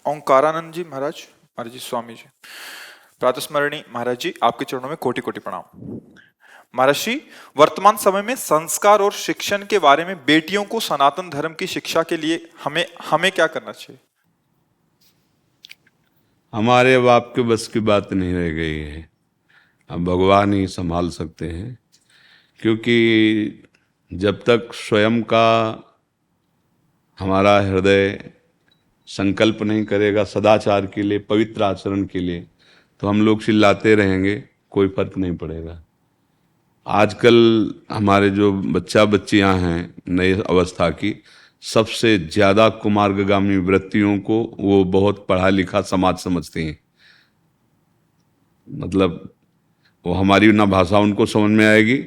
ओंकारानंद जी महाराज, महाराज जी, स्वामी जी, प्रातस्मरणी महाराज जी, आपके चरणों में कोटि कोटि प्रणाम। महाराज जी, वर्तमान समय में संस्कार और शिक्षण के बारे में बेटियों को सनातन धर्म की शिक्षा के लिए हमें हमें क्या करना चाहिए? हमारे अब आपके बस की बात नहीं रह गई है। अब भगवान ही संभाल सकते हैं, क्योंकि जब तक स्वयं का हमारा हृदय संकल्प नहीं करेगा सदाचार के लिए, पवित्र आचरण के लिए, तो हम लोग चिल्लाते रहेंगे, कोई फर्क नहीं पड़ेगा। आजकल हमारे जो बच्चा बच्चियां हैं नई अवस्था की, सबसे ज़्यादा कुमार्गामी वृत्तियों को वो बहुत पढ़ा लिखा समाज समझती हैं। मतलब वो हमारी ना भाषा उनको समझ में आएगी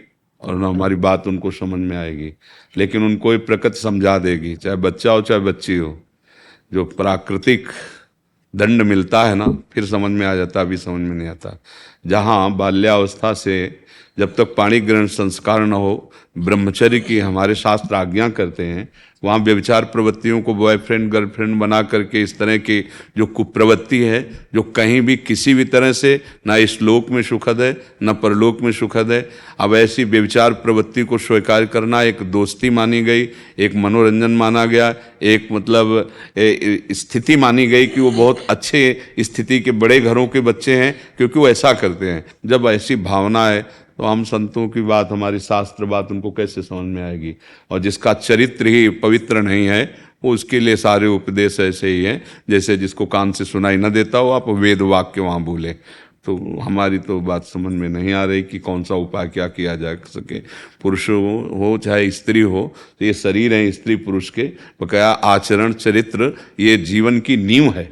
और ना हमारी बात उनको समझ में आएगी, लेकिन उनको एक प्रकृति समझा देगी, चाहे बच्चा हो चाहे बच्ची हो। जो प्राकृतिक दंड मिलता है ना, फिर समझ में आ जाता, अभी समझ में नहीं आता। जहाँ बाल्यावस्था से जब तक पाणी ग्रहण संस्कार न हो, ब्रह्मचर्य की हमारे शास्त्र आज्ञा करते हैं, वहाँ व्यभिचार प्रवृत्तियों को बॉयफ्रेंड गर्लफ्रेंड बना करके इस तरह की जो कुप्रवृत्ति है, जो कहीं भी किसी भी तरह से ना इस लोक में सुखद है न परलोक में सुखद है। अब ऐसी व्यभिचार प्रवृत्ति को स्वीकार करना एक दोस्ती मानी गई, एक मनोरंजन माना गया, एक मतलब स्थिति मानी गई कि वो बहुत अच्छे स्थिति के बड़े घरों के बच्चे हैं क्योंकि वो ऐसा करते हैं। जब ऐसी भावना है तो हम संतों की बात, हमारी शास्त्र बात उनको कैसे समझ में आएगी? और जिसका चरित्र ही पवित्र नहीं है, वो उसके लिए सारे उपदेश ऐसे ही हैं जैसे जिसको कान से सुनाई न देता हो आप वेद वाक्य वहाँ बोले। तो हमारी तो बात समझ में नहीं आ रही कि कौन सा उपाय क्या किया जा सके। पुरुष हो चाहे स्त्री हो, तो ये शरीर है स्त्री पुरुष के, बकाया आचरण चरित्र ये जीवन की नींव है।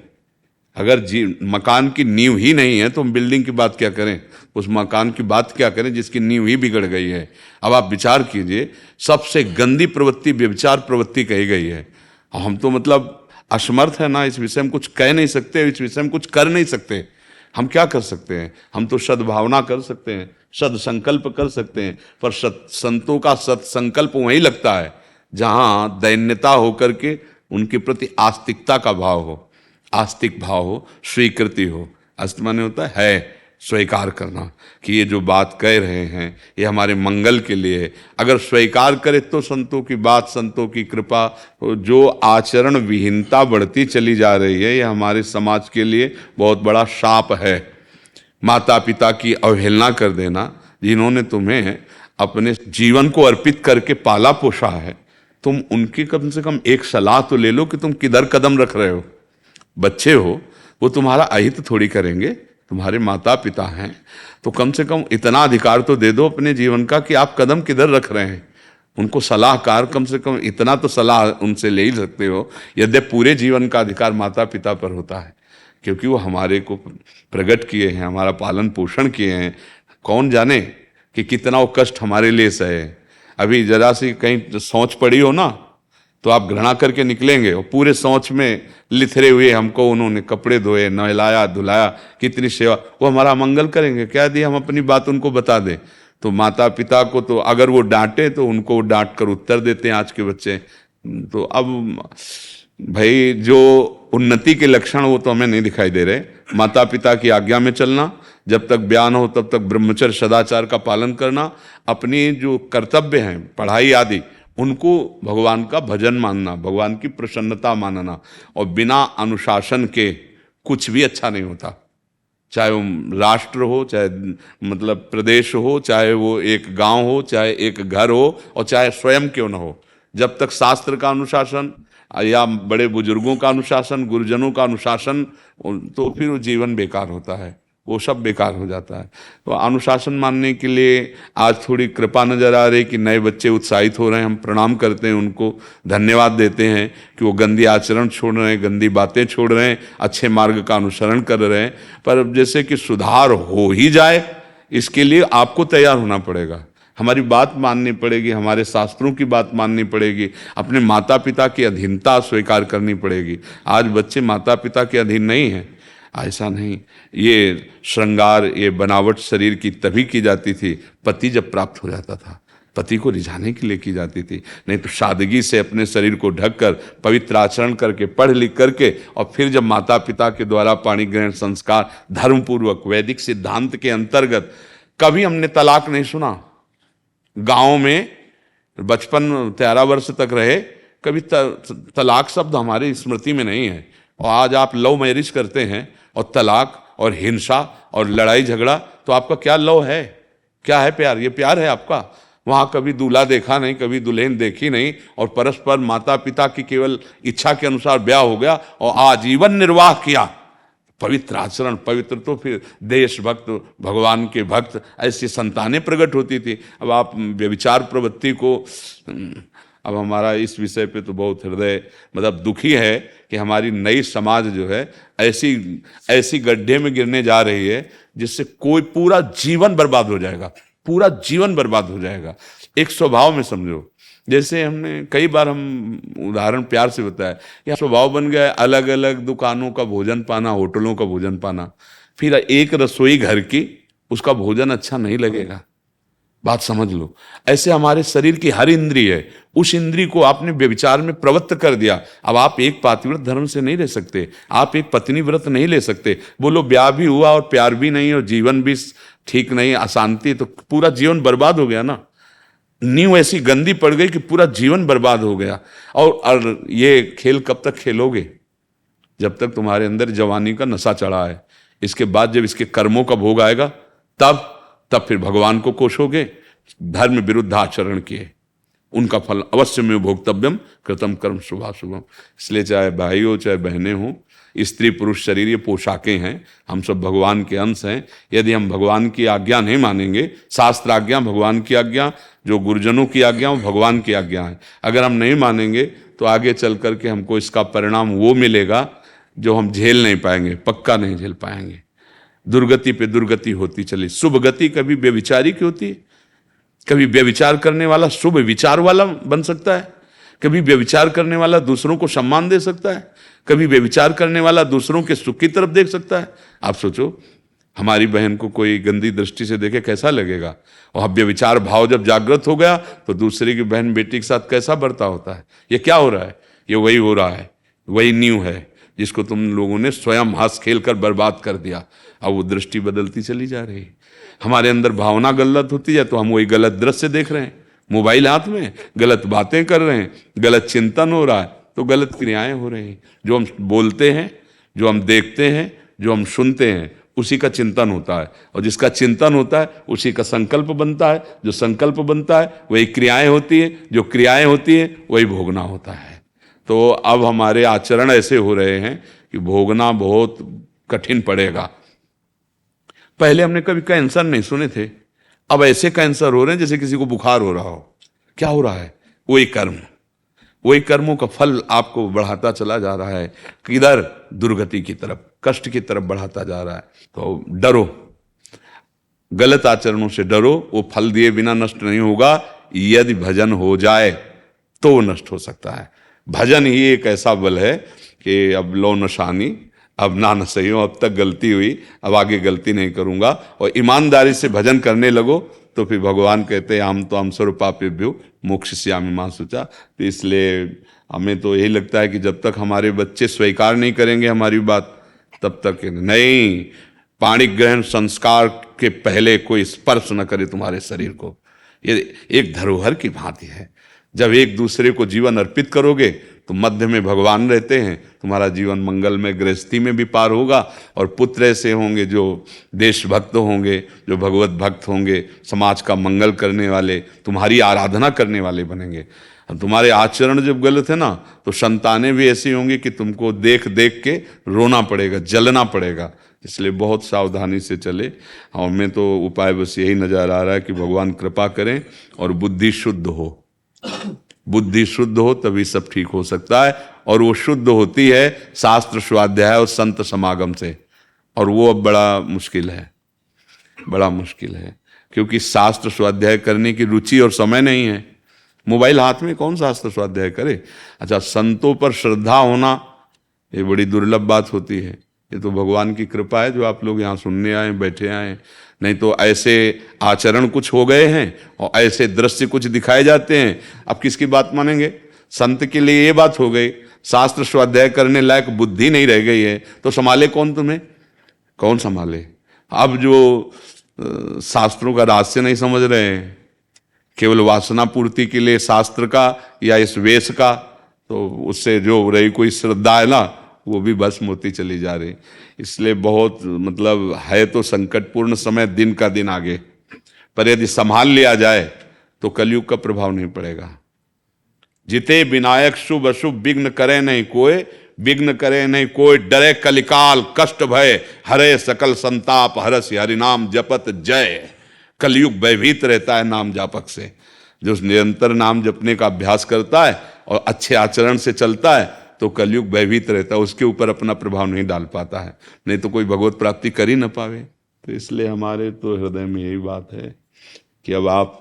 अगर मकान की नींव ही नहीं है तो हम बिल्डिंग की बात क्या करें, उस मकान की बात क्या करें जिसकी नींव ही बिगड़ गई है। अब आप विचार कीजिए, सबसे गंदी प्रवृत्ति व्यभिचार प्रवृत्ति कही गई है। हम तो मतलब असमर्थ है ना, इस विषय में कुछ कह नहीं सकते, इस विषय में कुछ कर नहीं सकते। हम क्या कर सकते हैं? हम तो सद्भावना कर सकते हैं, सदसंकल्प कर सकते हैं, पर संतों का सत्संकल्प वहीं लगता है जहाँ दैन्यता होकर के उनके प्रति आस्तिकता का भाव हो, आस्तिक भाव हो, स्वीकृति हो। आस्तिक माने होता है स्वीकार करना कि ये जो बात कह रहे हैं ये हमारे मंगल के लिए है। अगर स्वीकार करे तो संतों की बात, संतों की कृपा, जो आचरण विहीनता बढ़ती चली जा रही है, ये हमारे समाज के लिए बहुत बड़ा शाप है। माता पिता की अवहेलना कर देना, जिन्होंने तुम्हें अपने जीवन को अर्पित करके पाला पोषा है, तुम उनकी कम से कम एक सलाह तो ले लो कि तुम किधर कदम रख रहे हो। बच्चे हो, वो तुम्हारा अहित थोड़ी करेंगे, तुम्हारे माता पिता हैं, तो कम से कम इतना अधिकार तो दे दो अपने जीवन का कि आप कदम किधर रख रहे हैं। उनको सलाहकार, कम से कम इतना तो सलाह उनसे ले ही सकते हो। यद्यपि पूरे जीवन का अधिकार माता पिता पर होता है, क्योंकि वो हमारे को प्रकट किए हैं, हमारा पालन पोषण किए हैं। कौन जाने कि कितना वो कष्ट हमारे लिए सहे। अभी जरा सी कहीं सोच पड़ी हो ना, तो आप घृणा करके निकलेंगे, और पूरे सोच में लिथरे हुए हमको उन्होंने कपड़े धोए, नहलाया धुलाया, कितनी सेवा, वो हमारा मंगल करेंगे क्या? दिए हम अपनी बात उनको बता दें। तो माता पिता को तो अगर वो डांटे तो उनको डांट कर उत्तर देते हैं आज के बच्चे। तो अब भाई जो उन्नति के लक्षण वो तो हमें नहीं दिखाई दे रहे। माता पिता की आज्ञा में चलना, जब तक ब्याह न हो तब तक ब्रह्मचर्य सदाचार का पालन करना, अपनी जो कर्तव्य हैं पढ़ाई आदि उनको भगवान का भजन मानना, भगवान की प्रसन्नता मानना, और बिना अनुशासन के कुछ भी अच्छा नहीं होता। चाहे वो राष्ट्र हो, चाहे मतलब प्रदेश हो, चाहे वो एक गांव हो, चाहे एक घर हो, और चाहे स्वयं क्यों न हो, जब तक शास्त्र का अनुशासन या बड़े बुजुर्गों का अनुशासन, गुरुजनों का अनुशासन, तो फिर वो जीवन बेकार होता है, वो सब बेकार हो जाता है। तो अनुशासन मानने के लिए आज थोड़ी कृपा नजर आ रही कि नए बच्चे उत्साहित हो रहे हैं। हम प्रणाम करते हैं, उनको धन्यवाद देते हैं कि वो गंदी आचरण छोड़ रहे हैं, गंदी बातें छोड़ रहे हैं, अच्छे मार्ग का अनुसरण कर रहे हैं। पर जैसे कि सुधार हो ही जाए, इसके लिए आपको तैयार होना पड़ेगा, हमारी बात माननी पड़ेगी, हमारे शास्त्रों की बात माननी पड़ेगी, अपने माता पिता की अधीनता स्वीकार करनी पड़ेगी। आज बच्चे माता पिता के अधीन नहीं हैं, ऐसा नहीं। ये श्रृंगार, ये बनावट शरीर की तभी की जाती थी पति जब प्राप्त हो जाता था, पति को रिझाने के लिए की जाती थी। नहीं तो सादगी से अपने शरीर को ढककर पवित्र आचरण करके पढ़ लिख करके और फिर जब माता पिता के द्वारा पाणी ग्रहण संस्कार धर्मपूर्वक वैदिक सिद्धांत के अंतर्गत, कभी हमने तलाक नहीं सुना। गांव में बचपन 13 वर्ष तक रहे, कभी तलाक शब्द हमारी स्मृति में नहीं है। और आज आप लव मैरिज करते हैं और तलाक और हिंसा और लड़ाई झगड़ा, तो आपका क्या लव है, क्या है प्यार? ये प्यार है आपका? वहां कभी दूल्हा देखा नहीं, कभी दुल्हन देखी नहीं, और परस्पर माता पिता की केवल इच्छा के अनुसार ब्याह हो गया और आजीवन निर्वाह किया। पवित्र आचरण, पवित्र तो फिर देशभक्त, भगवान के भक्त, ऐसी संतानें प्रकट होती थी। अब आप व्यभिचार प्रवृत्ति को, अब हमारा इस विषय पे तो बहुत हृदय मतलब दुखी है कि हमारी नई समाज जो है ऐसी गड्ढे में गिरने जा रही है जिससे कोई पूरा जीवन बर्बाद हो जाएगा, पूरा जीवन बर्बाद हो जाएगा। एक स्वभाव में समझो, जैसे हमने कई बार हम उदाहरण प्यार से बताया, यह स्वभाव बन गया है अलग अलग दुकानों का भोजन पाना, होटलों का भोजन पाना, फिर एक रसोई घर की, उसका भोजन अच्छा नहीं लगेगा। बात समझ लो। ऐसे हमारे शरीर की हर इंद्रिय है, उस इंद्रिय को आपने व्यभिचार में प्रवृत्त कर दिया। अब आप एक पातिव्रत धर्म से नहीं रह सकते, आप एक पत्नी व्रत नहीं ले सकते। बोलो ब्याह भी हुआ और प्यार भी नहीं और जीवन भी ठीक नहीं, अशांति, तो पूरा जीवन बर्बाद हो गया ना। नींव ऐसी गंदी पड़ गई कि पूरा जीवन बर्बाद हो गया। और ये खेल कब तक खेलोगे? जब तक तुम्हारे अंदर जवानी का नशा चढ़ा है। इसके बाद जब इसके कर्मों का भोग आएगा तब फिर भगवान को कोसोगे। धर्म विरुद्ध आचरण किए, उनका फल अवश्य में भोक्तव्यम कृतम कर्म शुभाशुभम। इसलिए चाहे भाई हो चाहे बहनें हो, स्त्री पुरुष शरीर ये पोशाकें हैं, हम सब भगवान के अंश हैं। यदि हम भगवान की आज्ञा नहीं मानेंगे, शास्त्र आज्ञा भगवान की आज्ञा, जो गुरुजनों की आज्ञा वो भगवान की आज्ञा है, अगर हम नहीं मानेंगे तो आगे चल करके हमको इसका परिणाम वो मिलेगा जो हम झेल नहीं पाएंगे, पक्का नहीं झेल पाएंगे। दुर्गति पे दुर्गति होती चली। शुभ गति कभी व्यभिचारी की होती है, कभी व्यभिचार करने वाला शुभ विचार वाला बन सकता है, कभी व्यभिचार करने वाला दूसरों को सम्मान दे सकता है, कभी व्यभिचार करने वाला दूसरों के सुख की तरफ देख सकता है। आप सोचो, हमारी बहन को कोई गंदी दृष्टि से देखे कैसा लगेगा? और व्यभिचार भाव जब जागृत हो गया तो दूसरे की बहन बेटी के साथ कैसा बर्ताव होता है? ये क्या हो रहा है? ये वही हो रहा है, वही नींव है जिसको तुम लोगों ने स्वयं हंस खेल कर बर्बाद कर दिया। अब वो दृष्टि बदलती चली जा रही है। हमारे अंदर भावना गलत होती है तो हम वही गलत दृश्य देख रहे हैं, मोबाइल हाथ में, गलत बातें कर रहे हैं, गलत चिंतन हो रहा है तो गलत क्रियाएं हो रही हैं। जो हम बोलते हैं, जो हम देखते हैं, जो हम सुनते हैं, उसी का चिंतन होता है, और जिसका चिंतन होता है उसी का संकल्प बनता है, जो संकल्प बनता है वही क्रियाएं होती है, जो क्रियाएं होती है वही भोगना होता है। तो अब हमारे आचरण ऐसे हो रहे हैं कि भोगना बहुत कठिन पड़ेगा। पहले हमने कभी कैंसर नहीं सुने थे, अब ऐसे कैंसर हो रहे हैं जैसे किसी को बुखार हो रहा हो। क्या हो रहा है? वही कर्म, वही कर्मों का फल आपको बढ़ाता चला जा रहा है, किधर? दुर्गति की तरफ, कष्ट की तरफ बढ़ाता जा रहा है। तो डरो, गलत आचरणों से डरो, वो फल दिए बिना नष्ट नहीं होगा। यदि भजन हो जाए तो वो नष्ट हो सकता है। भजन ही एक ऐसा बल है कि अब लो नशानी, अब ना सही हो, अब तक गलती हुई, अब आगे गलती नहीं करूंगा, और ईमानदारी से भजन करने लगो तो फिर भगवान कहते हैं हम तो हम सर्वपापेभ्यो मोक्षयिष्यामि मा शुचा। तो इसलिए हमें तो यही लगता है कि जब तक हमारे बच्चे स्वीकार नहीं करेंगे हमारी बात, तब तक नहीं। पाणी ग्रहण संस्कार के पहले कोई स्पर्श न करे तुम्हारे शरीर को। ये एक धरोहर की भांति है। जब एक दूसरे को जीवन अर्पित करोगे तो मध्य में भगवान रहते हैं, तुम्हारा जीवन मंगल में, गृहस्थी में भी पार होगा, और पुत्र ऐसे होंगे जो देशभक्त होंगे, जो भगवत भक्त होंगे, समाज का मंगल करने वाले, तुम्हारी आराधना करने वाले बनेंगे। तुम्हारे आचरण जब गलत है ना तो संतानें भी ऐसी होंगी कि तुमको देख देख के रोना पड़ेगा, जलना पड़ेगा। इसलिए बहुत सावधानी से चले। और मैं तो उपाय बस यही नजर आ रहा है कि भगवान कृपा करें और बुद्धि शुद्ध हो। बुद्धि शुद्ध हो तभी सब ठीक हो सकता है, और वो शुद्ध होती है शास्त्र स्वाध्याय और संत समागम से, और वो अब बड़ा मुश्किल है, बड़ा मुश्किल है, क्योंकि शास्त्र स्वाध्याय करने की रुचि और समय नहीं है। मोबाइल हाथ में कौन शास्त्र स्वाध्याय करे? अच्छा, संतों पर श्रद्धा होना ये बड़ी दुर्लभ बात होती है। ये तो भगवान की कृपा है जो आप लोग यहाँ सुनने आए, बैठे आए। नहीं तो ऐसे आचरण कुछ हो गए हैं और ऐसे दृश्य कुछ दिखाए जाते हैं, अब किसकी बात मानेंगे? संत के लिए ये बात हो गई, शास्त्र स्वाध्याय करने लायक बुद्धि नहीं रह गई है तो संभाले कौन तुम्हें? कौन संभाले? अब जो शास्त्रों का रहस्य नहीं समझ रहे हैं, केवल वासना पूर्ति के लिए शास्त्र का या इस वेश का, तो उससे जो रही कोई श्रद्धा है ना, वो भी भस्म होती चली जा रही। इसलिए बहुत मतलब है तो संकटपूर्ण समय, दिन का दिन आगे, पर यदि संभाल लिया जाए तो कलयुग का प्रभाव नहीं पड़ेगा। जिते विनायक शुभ अशुभ विघ्न करे नहीं कोई, विघ्न करे नहीं कोई, डरे कलिकाल कष्ट भय, हरे सकल संताप, हरसि हरि नाम जपत जय। कलयुग भयभीत रहता है नाम जापक से। जो निरंतर नाम जपने का अभ्यास करता है और अच्छे आचरण से चलता है तो कलयुग भयभीत रहता है, उसके ऊपर अपना प्रभाव नहीं डाल पाता है, नहीं तो कोई भगवत प्राप्ति कर ही न पावे। तो इसलिए हमारे तो हृदय में यही बात है कि अब आप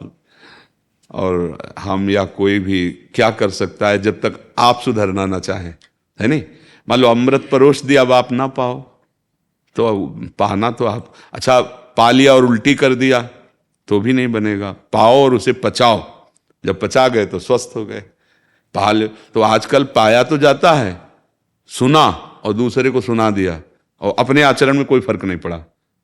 और हम या कोई भी क्या कर सकता है जब तक आप सुधरना ना चाहें, है नहीं? मान लो अमृत परोस दिया, अब आप ना पाओ तो पाना तो आप, अच्छा पा लिया और उल्टी कर दिया तो भी नहीं बनेगा, पाओ और उसे पचाओ, जब पचा गए तो स्वस्थ हो गए। पा ले तो आजकल पाया तो जाता है, सुना और दूसरे को सुना दिया और अपने आचरण में कोई फर्क नहीं पड़ा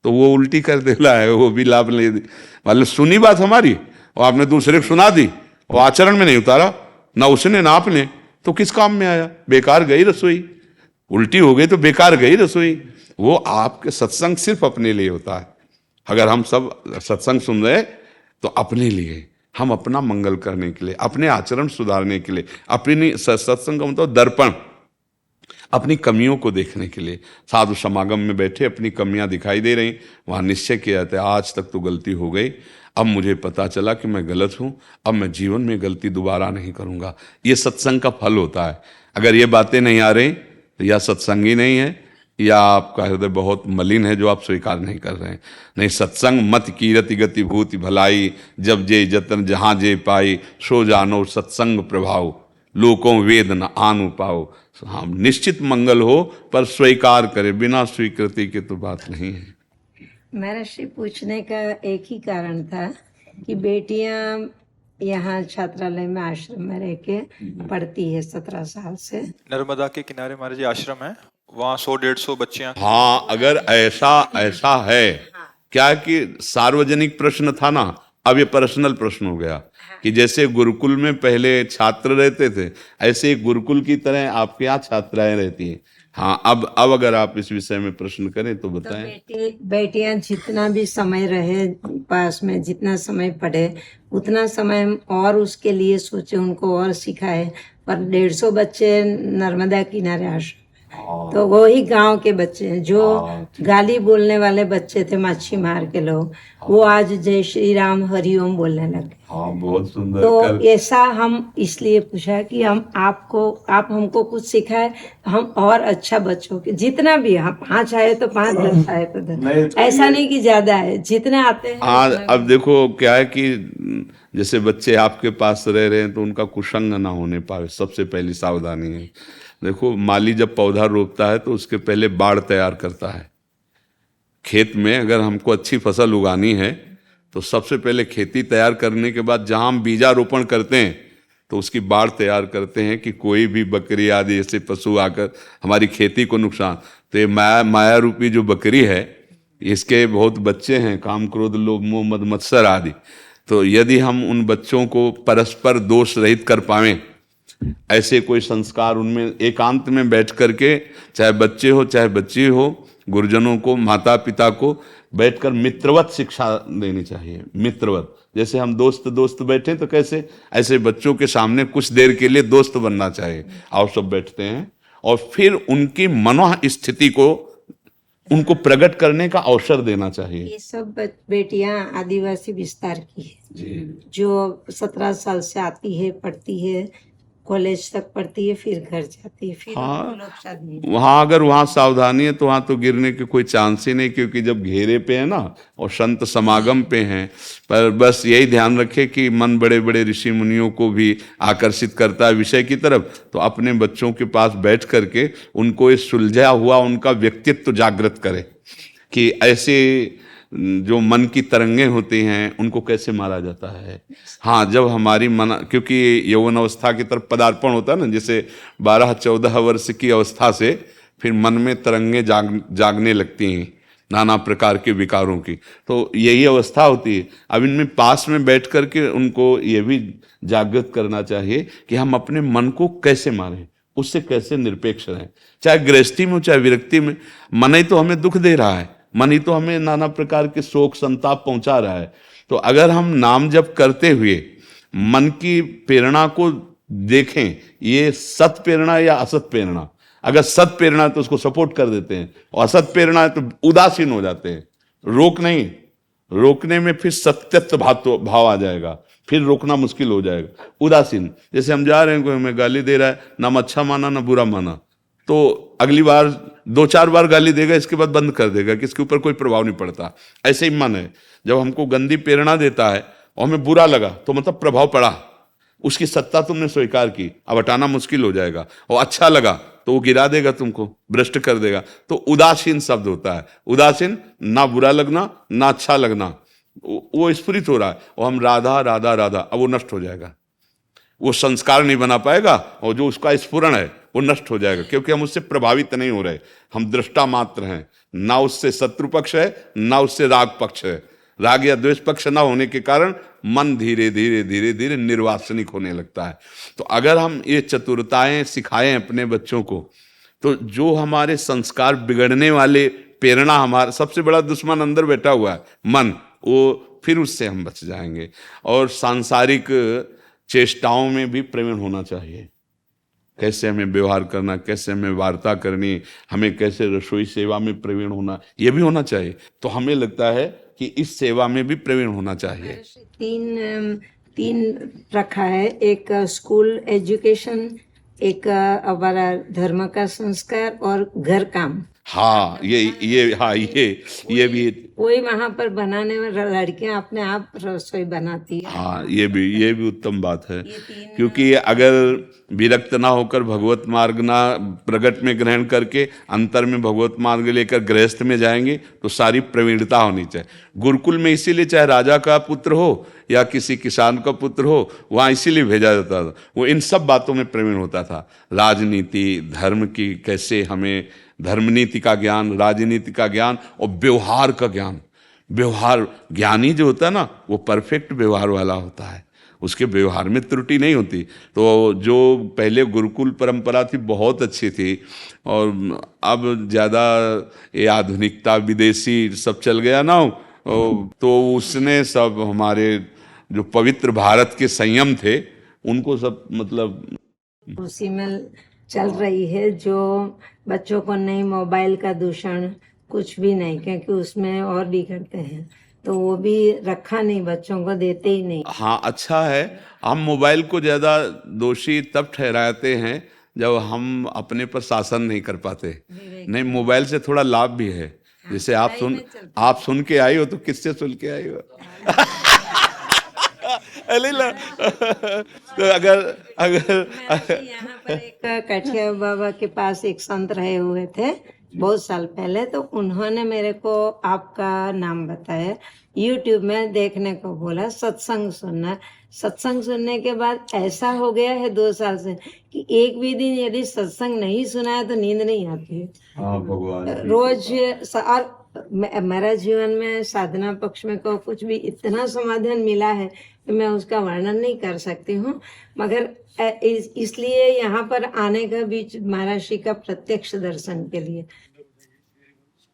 तो वो उल्टी कर देला है, वो भी लाभ ले, मतलब सुनी बात हमारी और आपने दूसरे को सुना दी और आचरण में नहीं उतारा, ना उसने ना आपने, तो किस काम में आया? बेकार गई रसोई, उल्टी हो गई तो बेकार गई रसोई। वो आपके सत्संग सिर्फ अपने लिए होता है। अगर हम सब सत्संग सुन रहे तो अपने लिए, हम अपना मंगल करने के लिए, अपने आचरण सुधारने के लिए, अपनी सत्संग का मतलब दर्पण, अपनी कमियों को देखने के लिए। साधु समागम में बैठे अपनी कमियां दिखाई दे रही, वहां निश्चय किया जाता है आज तक तो गलती हो गई, अब मुझे पता चला कि मैं गलत हूं, अब मैं जीवन में गलती दोबारा नहीं करूंगा। ये सत्संग का फल होता है। अगर ये बातें नहीं आ रही तो या सत्संग ही नहीं है या आपका हृदय बहुत मलिन है जो आप स्वीकार नहीं कर रहे हैं। नहीं, सत्संग मत कीरति गति भूति भलाई, जब जे जतन जहां जे पाई, सो जानो सत्संग प्रभाव, लोकों वेद न आनु पाओ। हाँ, निश्चित मंगल हो पर स्वीकार करे, बिना स्वीकृति के तो बात नहीं है। महर्षि पूछने का एक ही कारण था कि बेटियां यहाँ छात्रालय में आश्रम में रह के पढ़ती है 17 साल से। नर्मदा के किनारे महाराज जी आश्रम है, वहाँ 100-150 बच्चियां। हाँ, अगर ऐसा है क्या कि सार्वजनिक प्रश्न था ना, अब ये पर्सनल प्रश्न हो गया कि जैसे गुरुकुल में पहले छात्र रहते थे ऐसे गुरुकुल की तरह आपके यहाँ छात्राएं रहती हैं। हाँ, अब अगर आप इस विषय में प्रश्न करें तो बताएं। बेटियां जितना भी समय रहे पास में, जितना समय पढ़े उतना समय और उसके लिए सोचे, उनको और सिखाए। पर 150 बच्चे नर्मदा किनारे आश्रम, तो वो ही गांव के बच्चे हैं जो गाली बोलने वाले बच्चे थे, मच्छी मार के लोग, वो आज जय श्री राम हरिओम बोलने लगे। बहुत सुंदर। तो ऐसा हम इसलिए पूछा कि आप हमको कुछ सिखाए, हम और अच्छा बच्चों के जितना भी, हम 5 आए तो 5, 10 आए तो 10, ऐसा नहीं कि ज्यादा है, जितने आते हैं। हाँ, अब देखो क्या है कि जैसे बच्चे आपके पास रह रहे हैं तो उनका कुसंग ना होने पाए, सबसे पहली सावधानी है। देखो, माली जब पौधा रोपता है तो उसके पहले बाड़ तैयार करता है। खेत में अगर हमको अच्छी फसल उगानी है तो सबसे पहले खेती तैयार करने के बाद जहां हम बीजारोपण करते हैं तो उसकी बाड़ तैयार करते हैं कि कोई भी बकरी आदि ऐसे पशु आकर हमारी खेती को नुकसान। तो ये माया रूपी जो बकरी है, इसके बहुत बच्चे हैं, काम क्रोध लोभ मोह मद मत्सर आदि। तो यदि हम उन बच्चों को परस्पर दोष रहित कर पाएं, ऐसे कोई संस्कार उनमें एकांत में बैठ करके, चाहे बच्चे हो चाहे बच्ची हो, गुरुजनों को, माता पिता को बैठकर मित्रवत शिक्षा देनी चाहिए। मित्रवत, जैसे हम दोस्त बैठे तो कैसे, ऐसे बच्चों के सामने कुछ देर के लिए दोस्त बनना चाहिए। आओ सब बैठते हैं और फिर उनकी मनोस्थिति को उनको प्रकट करने का अवसर देना चाहिए। ये सब बेटियां आदिवासी विस्तार की है जो 17 साल से आती है, पढ़ती है, कॉलेज तक पढ़ती है, फिर घर जाती है, फिर वहाँ अगर वहाँ सावधानी है तो वहाँ तो गिरने के कोई चांस ही नहीं, क्योंकि जब घेरे पे है ना और संत समागम पे हैं। पर बस यही ध्यान रखे कि मन बड़े बड़े ऋषि मुनियों को भी आकर्षित करता है विषय की तरफ, तो अपने बच्चों के पास बैठ करके उनको ये सुलझा हुआ उनका व्यक्तित्व जागृत करे कि ऐसे जो मन की तरंगें होती हैं उनको कैसे मारा जाता है। हाँ, जब हमारी मन, क्योंकि यौवन अवस्था की तरफ पदार्पण होता है ना, जैसे 12-14 वर्ष की अवस्था से फिर मन में तरंगें जागने लगती हैं नाना प्रकार के विकारों की, तो यही अवस्था होती है। अब इनमें पास में बैठ करके उनको ये भी जागृत करना चाहिए कि हम अपने मन को कैसे मारें, उससे कैसे निरपेक्ष रहें। चाहे गृहस्थी में हो चाहे विरक्ति में, मन ही तो हमें दुख दे रहा है, मन ही तो हमें नाना प्रकार के शोक संताप पहुंचा रहा है। तो अगर हम नाम जप करते हुए मन की प्रेरणा को देखें, ये सत प्रेरणा या असत प्रेरणा, अगर सत प्रेरणा है तो उसको सपोर्ट कर देते हैं, और असत प्रेरणा है तो उदासीन हो जाते हैं। रोक नहीं, रोकने में फिर सत्यत्व भाव आ जाएगा, फिर रोकना मुश्किल हो जाएगा। उदासीन, जैसे हम जा रहे हैं, कोई हमें गाली दे रहा है, ना हम अच्छा माना ना बुरा माना, तो अगली बार 2-4 बार गाली देगा, इसके बाद बंद कर देगा कि इसके ऊपर कोई प्रभाव नहीं पड़ता। ऐसे ही मन है, जब हमको गंदी प्रेरणा देता है और हमें बुरा लगा तो मतलब प्रभाव पड़ा, उसकी सत्ता तुमने स्वीकार की, अब हटाना मुश्किल हो जाएगा। और अच्छा लगा तो वो गिरा देगा, तुमको भ्रष्ट कर देगा। तो उदासीन शब्द होता है। उदासीन, ना बुरा लगना ना अच्छा लगना, वो स्फुरित हो रहा है, और हम राधा राधा राधा, अब वो नष्ट हो जाएगा, वो संस्कार नहीं बना पाएगा, और जो उसका स्फुरण है वो नष्ट हो जाएगा, क्योंकि हम उससे प्रभावित नहीं हो रहे, हम दृष्टा मात्र हैं। ना उससे शत्रु पक्ष है ना उससे राग पक्ष है। राग या द्वेष पक्ष ना होने के कारण मन धीरे धीरे धीरे धीरे निर्वासनिक होने लगता है। तो अगर हम ये चतुरताएं सिखाएं अपने बच्चों को, तो जो हमारे संस्कार बिगड़ने वाले प्रेरणा, हमारा सबसे बड़ा दुश्मन अंदर बैठा हुआ है मन, वो फिर उससे हम बच जाएंगे। और सांसारिक चेष्टाओं में भी प्रवीण होना चाहिए, कैसे हमें व्यवहार करना, कैसे हमें वार्ता करनी, हमें कैसे रसोई सेवा में प्रवीण होना, ये भी होना चाहिए। तो हमें लगता है कि इस सेवा में भी प्रवीण होना चाहिए। तीन रखा है, एक स्कूल एजुकेशन, एक हमारा धर्म का संस्कार और घर काम। हाँ, ये भी वही वहां पर बनाने में लड़कियां अपने आप रसोई बनाती है। हाँ, ये भी उत्तम बात है, क्योंकि अगर विरक्त ना होकर भगवत मार्ग ना प्रगट में ग्रहण करके अंतर में भगवत मार्ग लेकर गृहस्थ में जाएंगे तो सारी प्रवीणता होनी चाहिए। गुरुकुल में इसीलिए चाहे राजा का पुत्र हो या किसी किसान का पुत्र हो, वहाँ इसीलिए भेजा जाता था, वो इन सब बातों में प्रवीण होता था। राजनीति, धर्म की कैसे हमें धर्म नीति का ज्ञान, राजनीति का ज्ञान और व्यवहार का ज्ञान। व्यवहार ज्ञानी जो होता है ना, वो परफेक्ट व्यवहार वाला होता है, उसके व्यवहार में त्रुटि नहीं होती। तो जो पहले गुरुकुल परंपरा थी बहुत अच्छी थी, और अब ज़्यादा ये आधुनिकता विदेशी सब चल गया ना, तो उसने सब हमारे जो पवित्र भारत के संयम थे उनको सब मतलब उसी में चल रही है, जो बच्चों को नहीं मोबाइल का दूषण कुछ भी नहीं, क्योंकि उसमें और बिगड़ते हैं, तो वो भी रखा नहीं, बच्चों को देते ही नहीं। हाँ, अच्छा है। हम मोबाइल को ज़्यादा दोषी तब ठहराते हैं जब हम अपने पर शासन नहीं कर पाते। नहीं, मोबाइल से थोड़ा लाभ भी है। जैसे आप सुन के आई हो, तो किससे सुन के आई हो? तो अगर यहाँ पर एक कठिया बाबा के पास एक संत रहे हुए थे बहुत साल पहले, तो उन्होंने मेरे को आपका नाम बताया, YouTube में देखने को बोला, सत्संग सुनना। सत्संग सुनने के बाद ऐसा हो गया है 2 साल से कि एक भी दिन यदि सत्संग नहीं सुना है तो नींद नहीं आती है। हाँ, भगवान रोज और मेरा जीवन में साधना पक्ष में को कुछ भी इतना समाधान मिला है कि मैं उसका वर्णन नहीं कर सकती हूँ। मगर इसलिए यहाँ पर आने का बीच महाराज श्री का प्रत्यक्ष दर्शन के लिए